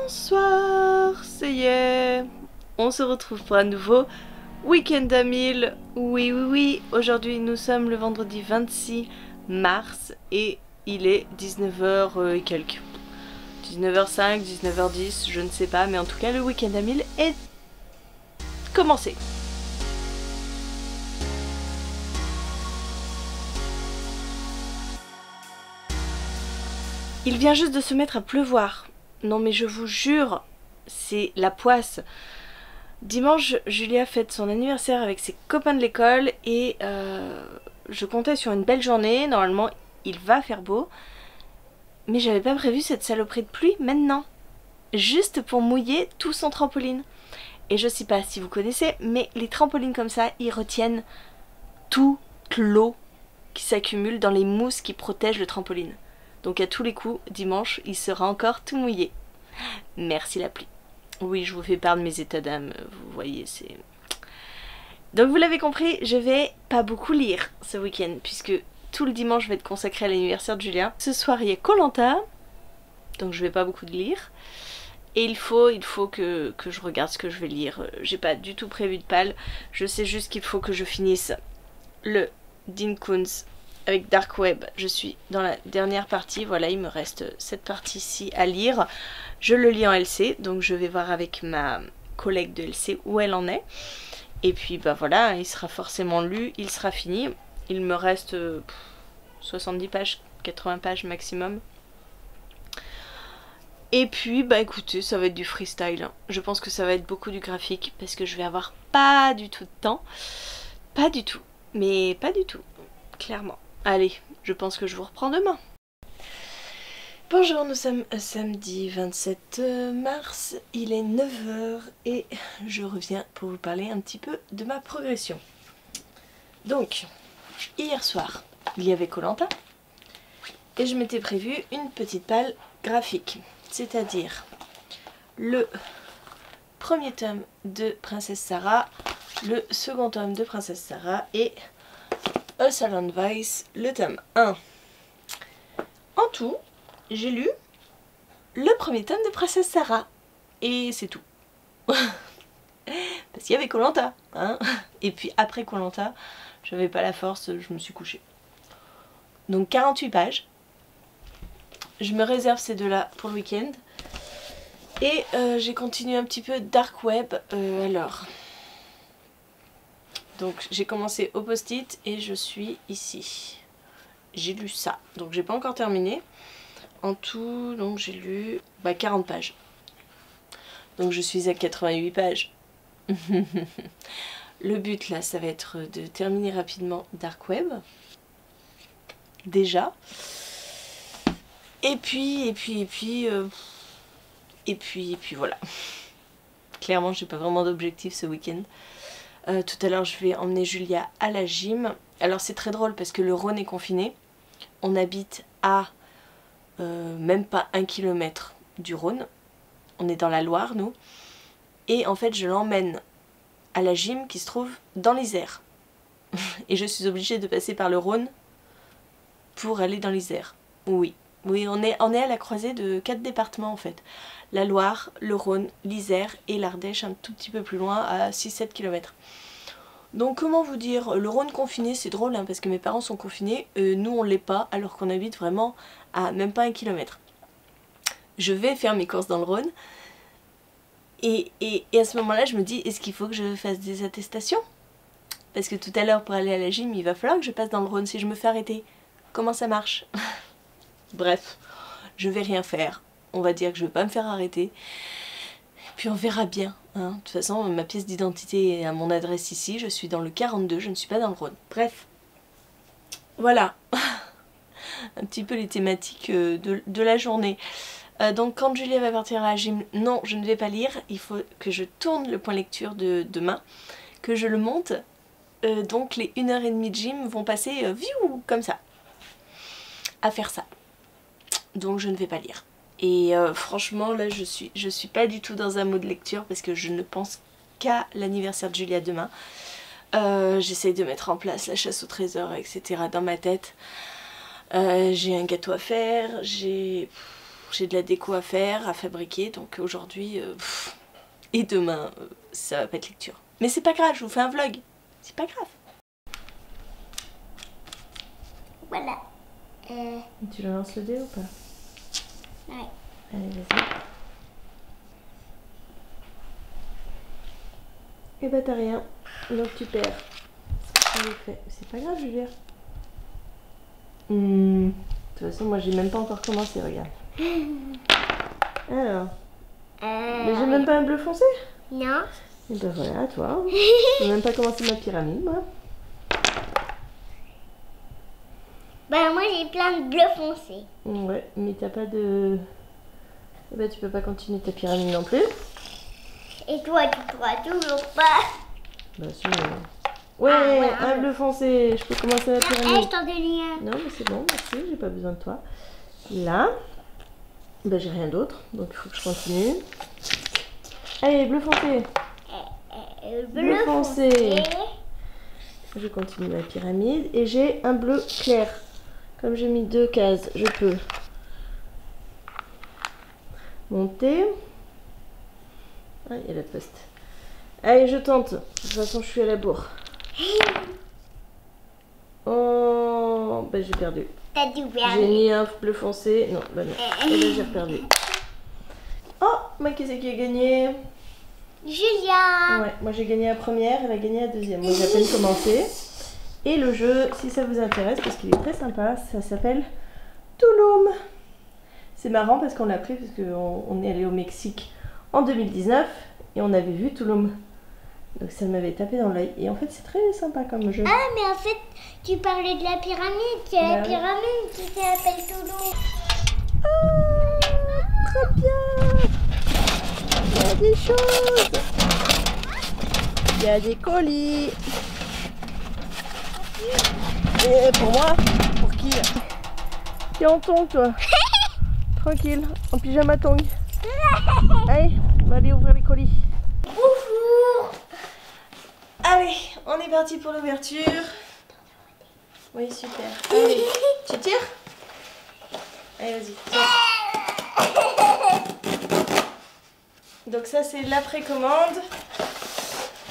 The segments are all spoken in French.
Bonsoir, ça y est, on se retrouve pour un nouveau week-end à 1000. Oui, oui, oui, aujourd'hui nous sommes le vendredi 26 mars et il est 19h et quelques. 19h05, 19h10, je ne sais pas, mais en tout cas le week-end à 1000 est commencé. Il vient juste de se mettre à pleuvoir. Non mais je vous jure, c'est la poisse. Dimanche, Julia fête son anniversaire avec ses copains de l'école et je comptais sur une belle journée. Normalement, il va faire beau. Mais j'avais pas prévu cette saloperie de pluie maintenant. Juste pour mouiller tout son trampoline. Et je sais pas si vous connaissez, mais les trampolines comme ça, ils retiennent toute l'eau qui s'accumule dans les mousses qui protègent le trampoline. Donc à tous les coups, dimanche, il sera encore tout mouillé. Merci la pluie. Oui, je vous fais part de mes états d'âme, vous voyez, c'est... Donc vous l'avez compris, je vais pas beaucoup lire ce week-end, puisque tout le dimanche va être consacré à l'anniversaire de Julia. Ce soir, il y a Koh-Lanta, donc je vais pas beaucoup lire. Et il faut que je regarde ce que je vais lire. J'ai pas du tout prévu de pal, je sais juste qu'il faut que je finisse le Dean Koontz avec Dark Web. Je suis dans la dernière partie, voilà, il me reste cette partie-ci à lire. Je le lis en LC, donc je vais voir avec ma collègue de LC où elle en est. Et puis bah voilà, il sera forcément lu, il sera fini. Il me reste 70 pages, 80 pages maximum. Et puis bah écoutez, ça va être du freestyle. Je pense que ça va être beaucoup du graphique parce que je vais avoir pas du tout de temps. Pas du tout, mais pas du tout, clairement. Allez, je pense que je vous reprends demain. Bonjour, nous sommes samedi 27 mars, il est 9h et je reviens pour vous parler un petit peu de ma progression. Donc, hier soir, il y avait Koh-Lanta et je m'étais prévu une petite palle graphique, c'est-à-dire le premier tome de Princesse Sarah, le second tome de Princesse Sarah et A Salon Vice, le tome 1. En tout, j'ai lu le premier tome de Princesse Sarah. Et c'est tout. Parce qu'il y avait Koh-Lanta, hein. Et puis après Koh-Lanta, j'avais pas la force, je me suis couchée. Donc 48 pages. Je me réserve ces deux-là pour le week-end. Et j'ai continué un petit peu Dark Web. Alors... Donc j'ai commencé au post-it et je suis ici. J'ai lu ça. Donc j'ai pas encore terminé. En tout, donc j'ai lu 40 pages. Donc je suis à 88 pages. Le but là, ça va être de terminer rapidement Dark Web. Déjà. Et puis voilà. Clairement, j'ai pas vraiment d'objectif ce week-end. Tout à l'heure, je vais emmener Julia à la gym. Alors c'est très drôle parce que le Rhône est confiné. On habite à même pas 1 km du Rhône. On est dans la Loire, nous. Et en fait, je l'emmène à la gym qui se trouve dans l'Isère. Et je suis obligée de passer par le Rhône pour aller dans l'Isère. Oui, oui, on est à la croisée de 4 départements en fait. La Loire, le Rhône, l'Isère et l'Ardèche un tout petit peu plus loin à 6-7 km. Donc comment vous dire, le Rhône confiné c'est drôle hein, parce que mes parents sont confinés, nous on l'est pas alors qu'on habite vraiment à même pas 1 km. Je vais faire mes courses dans le Rhône et à ce moment là je me dis est-ce qu'il faut que je fasse des attestations? Parce que tout à l'heure pour aller à la gym il va falloir que je passe dans le Rhône si je me fais arrêter. Comment ça marche? Bref, je vais rien faire. On va dire que je vais pas me faire arrêter. Puis on verra bien. Hein. De toute façon, ma pièce d'identité est à mon adresse ici. Je suis dans le 42, je ne suis pas dans le Rhône. Bref. Voilà. Un petit peu les thématiques de la journée. Donc quand Julia va partir à la gym, non, je ne vais pas lire. Il faut que je tourne le point lecture de demain. Que je le monte. Donc les 1h30 de gym vont passer comme ça. À faire ça. Donc je ne vais pas lire. Et franchement là je suis pas du tout dans un mode lecture parce que je ne pense qu'à l'anniversaire de Julia demain. J'essaye de mettre en place la chasse au trésor etc. dans ma tête. J'ai un gâteau à faire, j'ai j'ai de la déco à faire, à fabriquer, donc aujourd'hui et demain, ça va pas être lecture. Mais c'est pas grave, je vous fais un vlog, c'est pas grave. Voilà. Tu le lances le dé ou pas? Ouais. Allez, vas-y. Et bah t'as rien, donc tu perds. C'est pas grave, Julia. De toute façon, moi j'ai même pas encore commencé, regarde. Alors. Mais j'ai même pas un bleu foncé? Non. Et ben voilà, à toi. J'ai même pas commencé ma pyramide, moi. Bah moi j'ai plein de bleus foncés. Ouais, mais t'as pas de... Eh ben tu peux pas continuer ta pyramide non plus. Et toi tu pourras toujours pas. Bah si. Ouais, un bleu foncé. Je peux commencer la pyramide. Je t'en donne un. Non, mais c'est bon, merci, j'ai pas besoin de toi. Là, ben j'ai rien d'autre, donc il faut que je continue. Allez, bleu foncé. Bleu foncé. Je continue ma pyramide et j'ai un bleu clair. Comme j'ai mis 2 cases, je peux monter. Ah, il y a la poste. Allez, je tente. De toute façon, je suis à la bourre. Oh, ben j'ai perdu. T'as dû perdre. J'ai mis un bleu foncé. Non, bah non. Et là, j'ai perdu. Oh, mais qui c'est qui a gagné? Julia. Ouais, moi j'ai gagné la première, elle a gagné la deuxième. Moi j'ai à peine commencé. Et le jeu, si ça vous intéresse, parce qu'il est très sympa, ça s'appelle Tulum. C'est marrant parce qu'on l'a pris parce qu'on est allé au Mexique en 2019 et on avait vu Tulum. Donc ça m'avait tapé dans l'œil. Et en fait c'est très sympa comme jeu. Ah mais en fait tu parlais de la pyramide, c'est la pyramide qui s'appelle Toulouse. Ah, très bien. Il y a des choses. Il y a des colis. Et pour moi? Pour qui là? T'es en tongs toi? Tranquille, en pyjama tongs. Allez, on va aller ouvrir les colis. Bonjour. Allez, on est parti pour l'ouverture. Oui, super. Allez, tu tires? Allez, vas-y. Donc ça, c'est la précommande.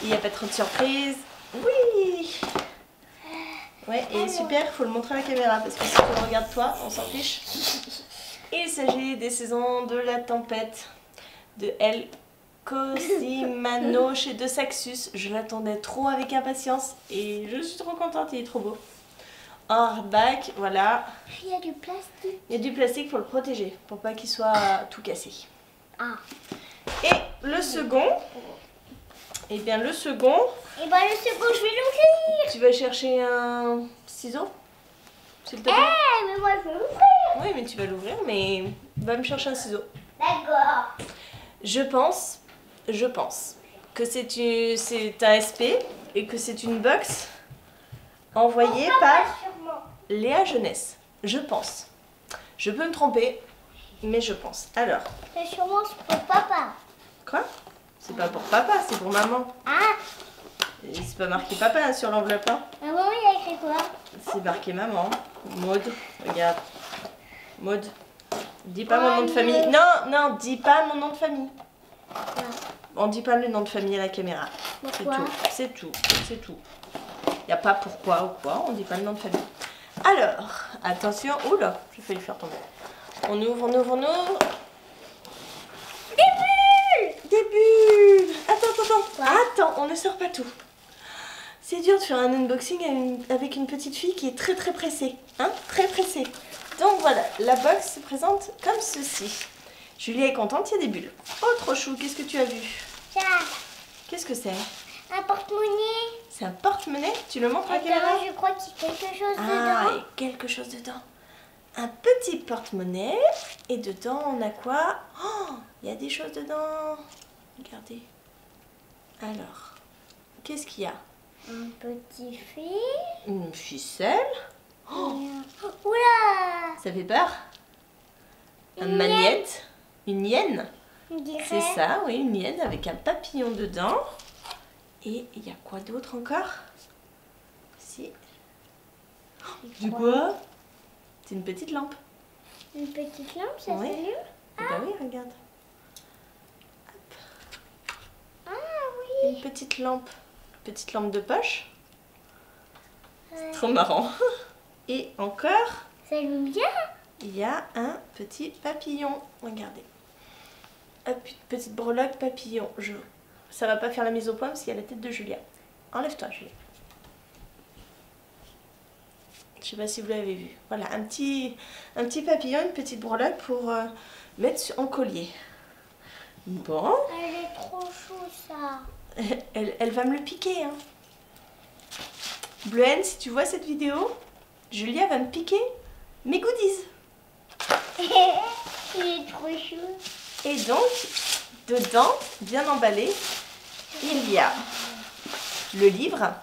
Il n'y a pas trop de surprises. Oui. Ouais, et super, faut le montrer à la caméra parce que si tu le regardes toi, on s'en fiche. Il s'agit des saisons de la tempête de El Cosimano chez De Saxus. Je l'attendais trop avec impatience et je suis trop contente, il est trop beau. En hardback, voilà. Il y a du plastique. Il y a du plastique pour le protéger, pour pas qu'il soit tout cassé. Ah. Et le second, eh bien le second... Et ben le second, je vais l'ouvrir. Tu vas chercher un ciseau, s'il te plaît. Mais moi je vais l'ouvrir. Oui, mais tu vas l'ouvrir, mais va me chercher un ciseau. D'accord. Je pense que c'est un SP et que c'est une box envoyée par Sûrement. Léa Jeunesse. Je pense. Je peux me tromper, mais je pense. Alors, C'est sûrement pour papa. quoi? C'est pas pour papa, c'est pour maman. Ah. Et c'est pas marqué papa hein, sur l'enveloppe. Hein. Maman, il a écrit quoi? C'est marqué maman. Maud, regarde. Maud. Dis pas mon nom de famille. Non, non, dis pas mon nom de famille. On dit pas le nom de famille à la caméra. C'est Pourquoi? tout, c'est tout, c'est tout. Y a pas pourquoi ou quoi, on dit pas le nom de famille. Alors, attention, oula, j'ai failli le faire tomber. On ouvre, on ouvre, on ouvre. Des bulles! Des bulles! Attends, on ne sort pas tout. C'est dur de faire un unboxing avec une petite fille qui est très très pressée. Hein? Très pressée. Donc voilà, la box se présente comme ceci. Julie est contente, il y a des bulles. Oh, trop chou, qu'est-ce que tu as vu? Ça. Qu'est-ce que c'est? Un porte-monnaie. C'est un porte-monnaie? Tu le montres à la caméra? Attends, je crois qu'il y a quelque chose Ah, dedans. il y a quelque chose dedans. Un petit porte-monnaie. Et dedans, on a quoi? Oh, il y a des choses dedans. Regardez. Alors, qu'est-ce qu'il y a? Un petit fil. Une ficelle. Oh, Oula. ça fait peur? Un Une magnète. Une hyène. On dirait. C'est ça, oui, une hyène avec un papillon dedans. Et il y a quoi d'autre encore? Si. Du quoi? C'est une petite lampe. Une petite lampe, ça Oui. s'allume? Bah oui, regarde. Ah oui. Une petite lampe de poche. Ouais. Trop marrant. Et encore, Ça allume bien. il y a un petit papillon. Regardez. Hop, une petite breloque papillon. Ça va pas faire la mise au point parce qu'il y a la tête de Julia. Enlève-toi, Julia. Je sais pas si vous l'avez vu. Voilà, un petit papillon, une petite breloque pour mettre en collier. Bon. Elle est trop chou ça. Elle va me le piquer. Hein. Bleuhen, si tu vois cette vidéo, Julia va me piquer mes goodies. Il est trop chou. Et donc, dedans, bien emballé, il y a le livre.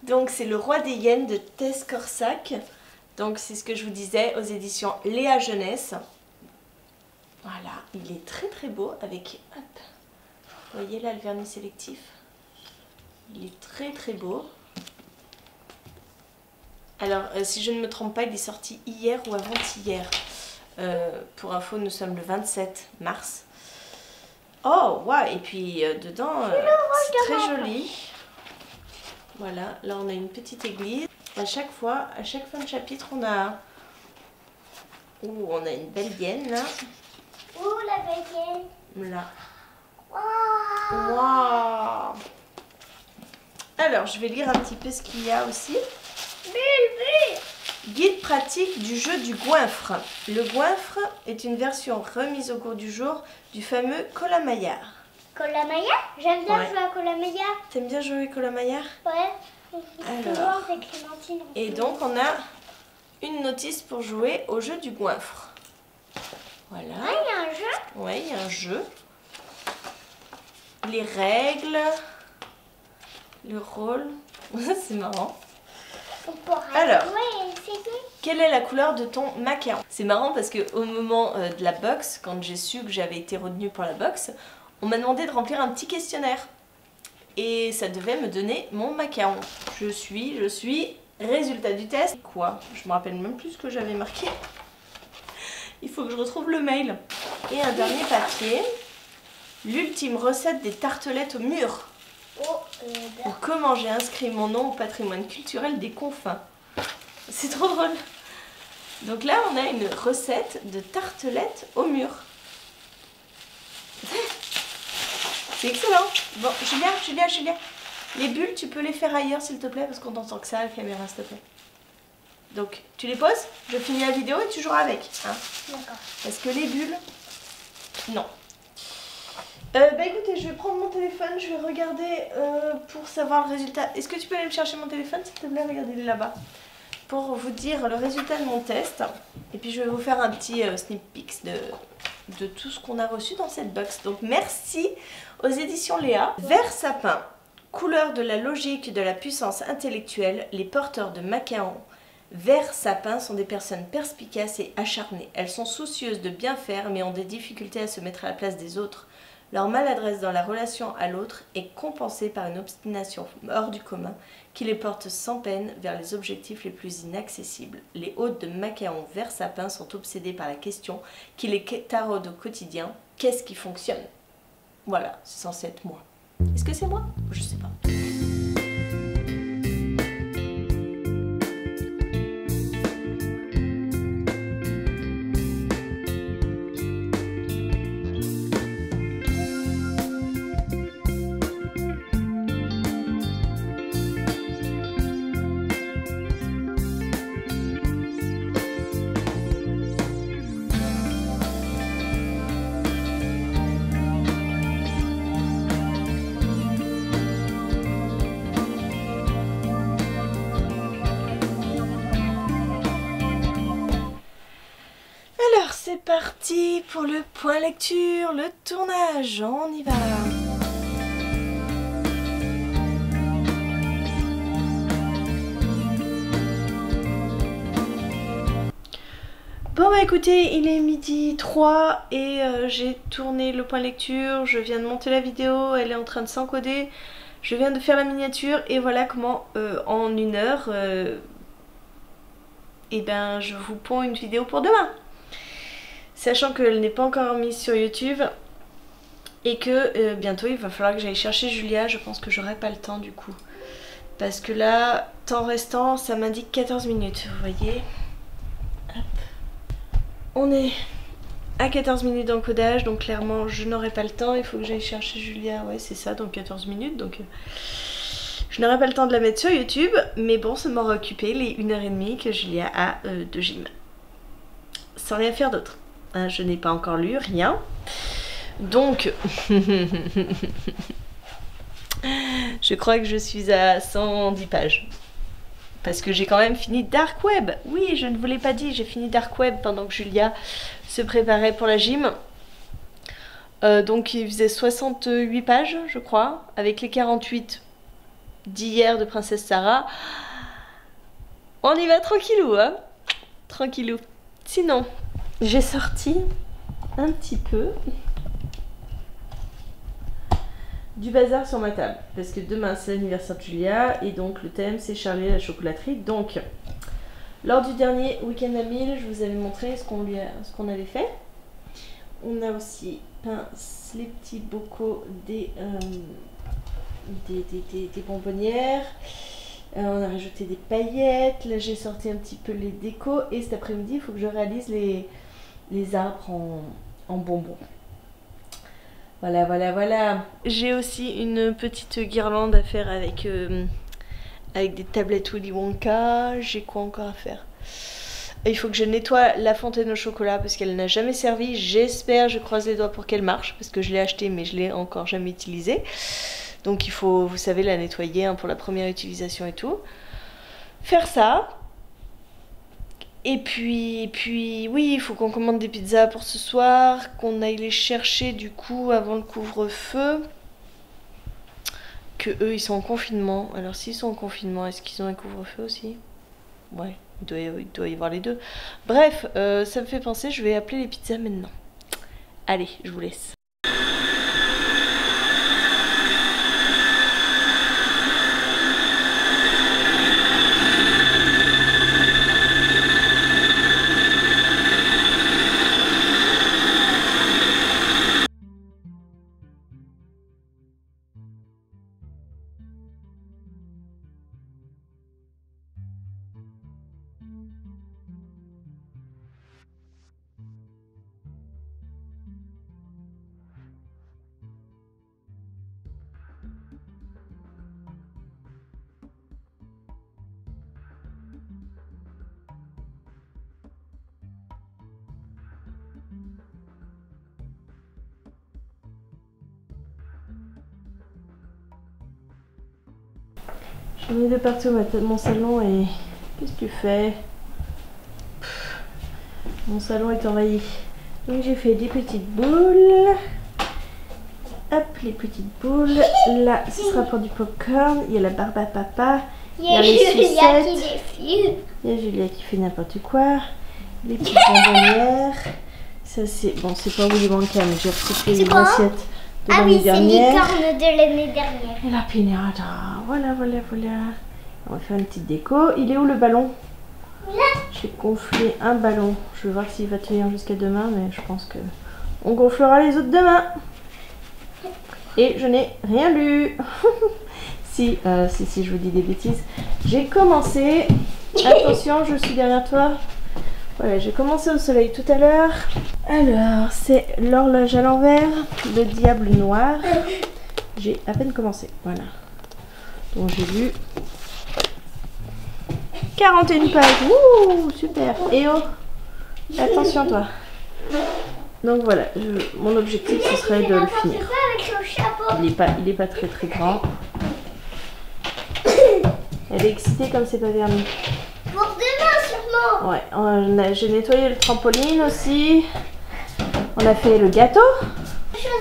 Donc, c'est Le Roi des Hyènes de Tess Corsac. Donc, c'est ce que je vous disais aux éditions Léa Jeunesse. Voilà, il est très très beau avec, hop, vous voyez là le vernis sélectif. Il est très très beau. Alors, si je ne me trompe pas, il est sorti hier ou avant-hier. Pour info, nous sommes le 27 mars. Oh, waouh! Et puis, dedans, c'est très joli. Voilà, là on a une petite église. À chaque fin de chapitre, on a une belle hyène là. Où la baguette? Là. Waouh! Waouh! Alors, je vais lire un petit peu ce qu'il y a aussi. Bulle. Guide pratique du jeu du goinfre. Le goinfre est une version remise au cours du jour du fameux Colamaillard. Colamaillard? J'aime bien Ouais. jouer à Colamaillard. T'aimes bien jouer Colamaillard? Ouais. Alors. Souvent avec Clémentine. Et donc, on a une notice pour jouer au jeu du goinfre. Voilà. Ah, il y a un jeu? Ouais, il y a un jeu. Les règles. Le rôle. C'est marrant. On pourra Alors. jouer et essayer. Quelle est la couleur de ton macaron? C'est marrant parce qu'au moment de la box, quand j'ai su que j'avais été retenue pour la box, on m'a demandé de remplir un petit questionnaire. Et ça devait me donner mon macaron. Je suis, résultat du test. Quoi? Je me rappelle même plus ce que j'avais marqué. Il faut que je retrouve le mail. Et un dernier papier. L'ultime recette des tartelettes au mûr. Oh, Ou comment j'ai inscrit mon nom au patrimoine culturel des confins. C'est trop drôle. Donc là, on a une recette de tartelettes au mûr. C'est excellent. Bon, Julia. Les bulles, tu peux les faire ailleurs, s'il te plaît, parce qu'on t'entend que ça à la caméra, s'il te plaît. Donc, tu les poses, je finis la vidéo et tu joueras avec. Hein. d'accord. Parce que les bulles, non. Bah écoutez, je vais prendre mon téléphone, je vais regarder pour savoir le résultat. Est-ce que tu peux aller me chercher mon téléphone, s'il te plaît? Regardez, il est là-bas. Pour vous dire le résultat de mon test. Et puis je vais vous faire un petit sneak peek de tout ce qu'on a reçu dans cette box. Donc merci aux éditions Léa. Vert sapin, couleur de la logique, de la puissance intellectuelle, les porteurs de macaron. Vert sapin sont des personnes perspicaces et acharnées. Elles sont soucieuses de bien faire mais ont des difficultés à se mettre à la place des autres. Leur maladresse dans la relation à l'autre est compensée par une obstination hors du commun qui les porte sans peine vers les objectifs les plus inaccessibles. Les hôtes de macaron vert sapin sont obsédés par la question qui les taraude au quotidien. Qu'est-ce qui fonctionne? Voilà, c'est censé être moi. Est-ce que c'est moi? Je sais pas. C'est parti pour le point lecture, le tournage, on y va. Bon bah écoutez, il est midi 3 et j'ai tourné le point lecture, je viens de monter la vidéo, elle est en train de s'encoder, je viens de faire la miniature et voilà comment en 1 heure... et ben je vous ponds une vidéo pour demain. Sachant qu'elle n'est pas encore mise sur YouTube et que bientôt il va falloir que j'aille chercher Julia. Je pense que j'aurai pas le temps du coup. Parce que là, temps restant, ça m'indique 14 minutes, vous voyez. Hop. On est à 14 minutes d'encodage, donc clairement je n'aurai pas le temps. Il faut que j'aille chercher Julia, ouais c'est ça, donc 14 minutes. Donc je n'aurai pas le temps de la mettre sur YouTube. Mais bon, ça m'aura occupé les 1h30 que Julia a de gym. Sans rien faire d'autre. Hein, je n'ai pas encore lu, rien. Donc... je crois que je suis à 110 pages. Parce que j'ai quand même fini Dark Web. Oui, je ne vous l'ai pas dit, j'ai fini Dark Web pendant que Julia se préparait pour la gym. Donc il faisait 68 pages, je crois, avec les 48 d'hier de Princesse Sarah. On y va tranquillou, hein. Tranquillou. Sinon, j'ai sorti un petit peu du bazar sur ma table, parce que demain c'est l'anniversaire de Julia et donc le thème c'est Charlie et la chocolaterie. Donc lors du dernier week-end à 1000, je vous avais montré ce qu'on avait fait. On a aussi peint les petits bocaux des bonbonnières. On a rajouté des paillettes. Là j'ai sorti un petit peu les décos et cet après-midi il faut que je réalise les arbres en bonbons. Voilà, voilà, voilà. J'ai aussi une petite guirlande à faire avec des tablettes Willy Wonka. J'ai quoi encore à faire? Il faut que je nettoie la fontaine au chocolat parce qu'elle n'a jamais servi. J'espère, je croise les doigts pour qu'elle marche parce que je l'ai achetée mais je l'ai encore jamais utilisée. Donc il faut, vous savez, la nettoyer hein, pour la première utilisation et tout. Faire ça. Et puis oui, il faut qu'on commande des pizzas pour ce soir, qu'on aille les chercher du coup avant le couvre-feu. Que eux, ils sont en confinement. Alors s'ils sont en confinement, est-ce qu'ils ont un couvre-feu aussi? Ouais, il doit y avoir les deux. Bref, ça me fait penser, je vais appeler les pizzas maintenant. Allez, je vous laisse. J'ai mis de partout mon salon et qu'est-ce que tu fais? Mon salon est envahi. Donc j'ai fait des petites boules. Hop, les petites boules. Là, ce sera pour du popcorn. Il y a la barbe à papa. Il y a Julia qui défile. Il y a Julia qui fait n'importe quoi. Les petites bonbonnières. Ça c'est... Bon, c'est pas Willy Wonka, mais j'ai recyclé les assiettes de l'année dernière. Ah oui, c'est licorne de l'année dernière. Et la pinata. Voilà, voilà, voilà. On va faire une petite déco. Il est où le ballon? Là. J'ai gonflé un ballon. Je vais voir s'il va tenir jusqu'à demain, mais je pense que on gonflera les autres demain. Et je n'ai rien lu. si, je vous dis des bêtises. J'ai commencé. Attention, je suis derrière toi. Voilà, j'ai commencé au soleil tout à l'heure. Alors, c'est l'horloge à l'envers, le diable noir. J'ai à peine commencé. Voilà. Donc j'ai lu 41 pages. Ouh, super. Et oh, attention toi. Donc voilà, mon objectif ce serait de le finir. Il est pas très très grand. Elle est excitée comme c'est pas verni. Pour demain sûrement. Ouais, j'ai nettoyé le trampoline aussi. On a fait le gâteau.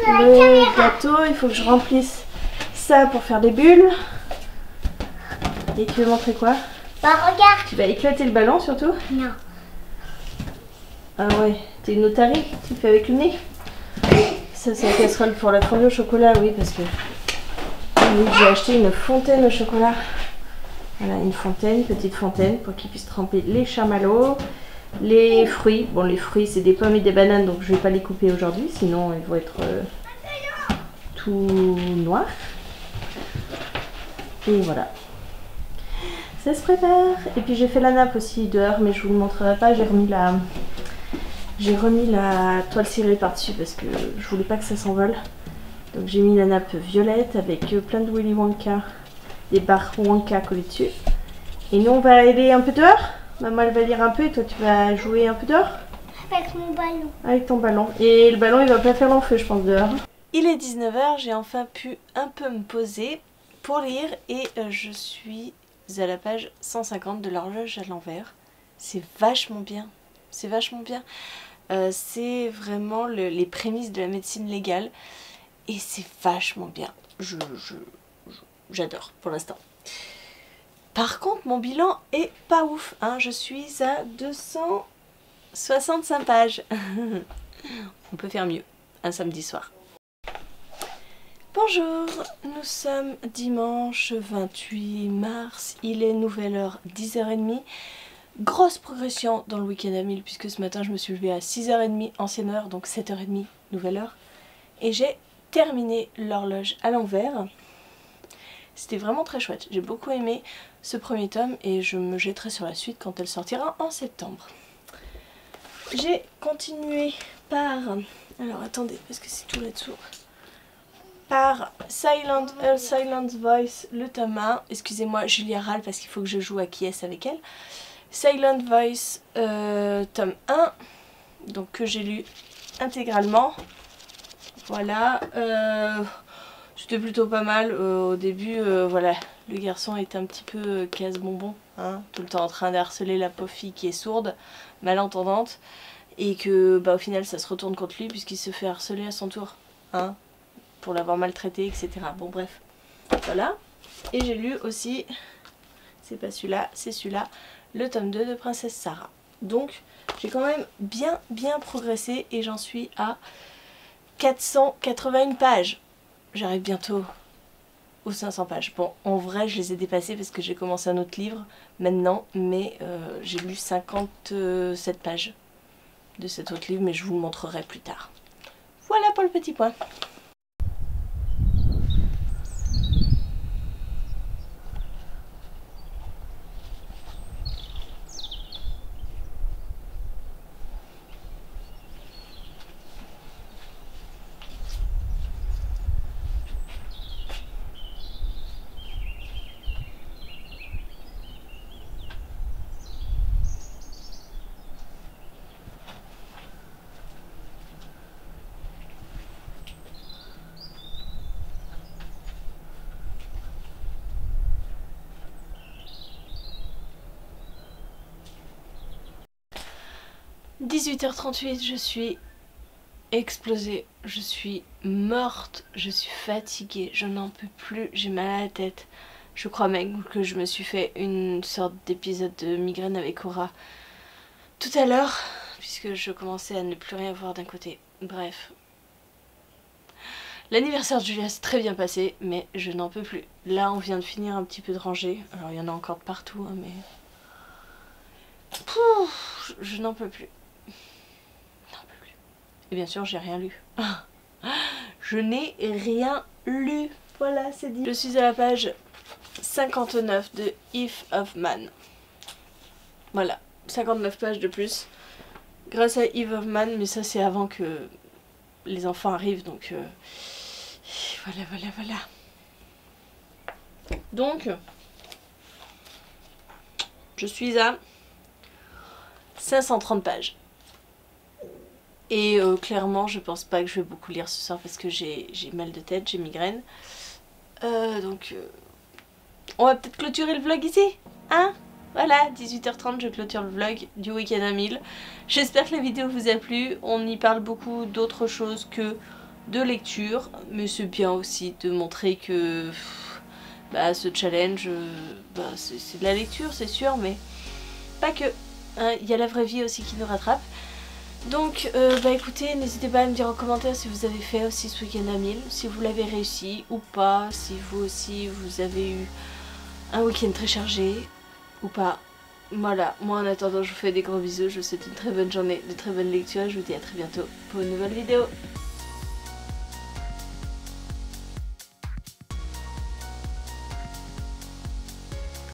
Le gâteau, il faut que je remplisse ça pour faire des bulles. Et tu veux montrer quoi? Bah regarde. Tu vas éclater le ballon surtout? Non. Ah ouais, t'es une otarie, tu le fais avec le nez. Ça c'est la casserole pour la fondue au chocolat, oui, parce que oui, j'ai acheté une fontaine au chocolat. Voilà, une fontaine, petite fontaine pour qu'ils puissent tremper les chamallows. Les fruits, bon les fruits c'est des pommes et des bananes donc je vais pas les couper aujourd'hui sinon ils vont être tout noirs. Et voilà. Ça se prépare. Et puis j'ai fait la nappe aussi dehors mais je vous le montrerai pas, j'ai remis la toile cirée par dessus parce que je voulais pas que ça s'envole. Donc j'ai mis la nappe violette avec plein de Willy Wonka, des barres Wonka collées dessus. Et nous on va aller un peu dehors. Maman elle va lire un peu et toi tu vas jouer un peu dehors? Avec mon ballon. Avec ton ballon. Et le ballon il va pas faire long feu je pense dehors. Il est 19 h, j'ai enfin pu un peu me poser pour lire et je suis à la page 150 de l'horloge à l'envers. C'est vachement bien. C'est vachement bien. C'est vraiment les prémices de la médecine légale et c'est vachement bien. J'adore pour l'instant. Par contre, mon bilan est pas ouf. Hein. Je suis à 265 pages. On peut faire mieux un samedi soir. Bonjour, nous sommes dimanche 28 mars. Il est nouvelle heure 10h30. Grosse progression dans le week-end à 1000 puisque ce matin je me suis levée à 6h30 ancienne heure, donc 7h30 nouvelle heure. Et j'ai terminé l'horloge à l'envers. C'était vraiment très chouette. J'ai beaucoup aimé ce premier tome et je me jetterai sur la suite quand elle sortira en septembre. J'ai continué par... Alors attendez, parce que c'est tout là-dessous. Par Silent Voice, le tome 1. Excusez-moi, Julia râle parce qu'il faut que je joue à qui est-ce avec elle. Silent Voice, tome 1. Donc que j'ai lu intégralement. Voilà. C'était plutôt pas mal. Au début, voilà, le garçon est un petit peu casse-bonbon, hein, tout le temps en train d'harceler la pauvre fille qui est sourde, malentendante, et que bah, au final ça se retourne contre lui puisqu'il se fait harceler à son tour, hein, pour l'avoir maltraité, etc. Bon bref, voilà. Et j'ai lu aussi, c'est pas celui-là, c'est celui-là, le tome 2 de Princesse Sarah. Donc j'ai quand même bien progressé et j'en suis à 481 pages. J'arrive bientôt aux 500 pages. Bon, en vrai, je les ai dépassées parce que j'ai commencé un autre livre maintenant, mais j'ai lu 57 pages de cet autre livre, mais je vous le montrerai plus tard. Voilà pour le petit point. « 18h38, je suis explosée, je suis morte, je suis fatiguée, je n'en peux plus, j'ai mal à la tête. Je crois même que je me suis fait une sorte d'épisode de migraine avec Aura tout à l'heure, puisque je commençais à ne plus rien voir d'un côté. Bref. L'anniversaire de Julia s'est très bien passé, mais je n'en peux plus. Là, on vient de finir un petit peu de ranger. Alors, il y en a encore de partout, hein, mais... Pouf, je n'en peux plus. Et bien sûr, j'ai rien lu. Je n'ai rien lu. Voilà, c'est dit. Je suis à la page 59 de Eve of Man. Voilà, 59 pages de plus. Grâce à Eve of Man, mais ça c'est avant que les enfants arrivent, donc... Voilà. Donc, je suis à 530 pages. Et clairement, je pense pas que je vais beaucoup lire ce soir parce que j'ai mal de tête, j'ai migraine. Donc, on va peut-être clôturer le vlog ici, hein? Voilà, 18h30, je clôture le vlog du week-end à 1000. J'espère que la vidéo vous a plu. On y parle beaucoup d'autres choses que de lecture. Mais c'est bien aussi de montrer que bah, ce challenge, bah, c'est de la lecture, c'est sûr, mais pas que. Hein, y a la vraie vie aussi qui nous rattrape. Donc bah écoutez, n'hésitez pas à me dire en commentaire si vous avez fait aussi ce week-end à 1000, si vous l'avez réussi ou pas, si vous aussi vous avez eu un week-end très chargé ou pas. Voilà, moi en attendant je vous fais des gros bisous, je vous souhaite une très bonne journée, de très bonnes lectures et je vous dis à très bientôt pour une nouvelle vidéo.